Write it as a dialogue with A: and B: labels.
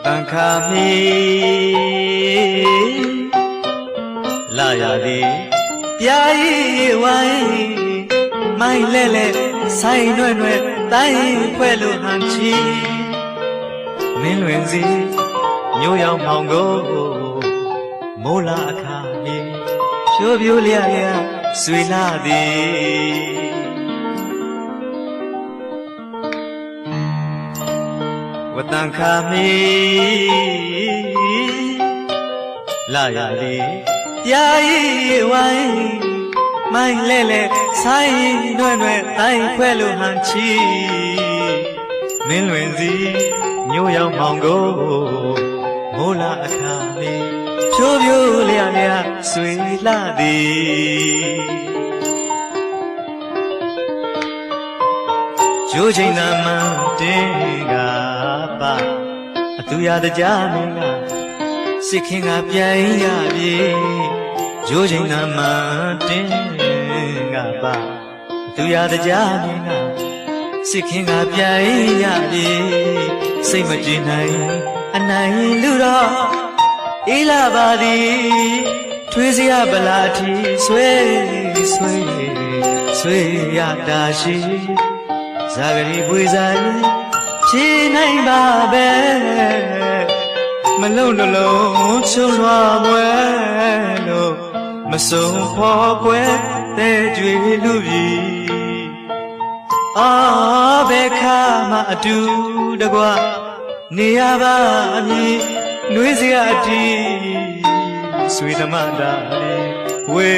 A: tang kami la ya di yai wai mai le sai nwe nwe tai phwe lu han chi min luen si nyo yaw maung go mo la akha mi phyo phyo lia lia sui la di tang kami la ya di yai wai mai le sai nwe nwe tai phwe lu han chi min luen si nyo yaw maung go mo la akha mi phyo phyo lia lia sui la di jo chain na man tin gaပါအတူရတကြမင်းကစစ်ခင်ကပြန်ရပြီဂျိုးချိန်နာမှတင်းကပါအတူရတကြမင်းကစစ်ခင်ကပြန်ရပြီစိတ်မကြည်နိုင်အနိုင်လူတော့အေးလာပါသည်ထွေးစရာဗလာထီဆွေရတာရှိဇာဂရီပွေဆိုင်ဖြေနိုင်ပါပဲမလုံးနှလုံးချုံလွှားပွဲလို့မစုံဖော်ကွယ်တဲ့ကြွေလူကြီးဘယ်ခါမှအတူတကွနေရပါမည်နှွေးစရာအတီးဆွေဓမ္မတာလေးဝေ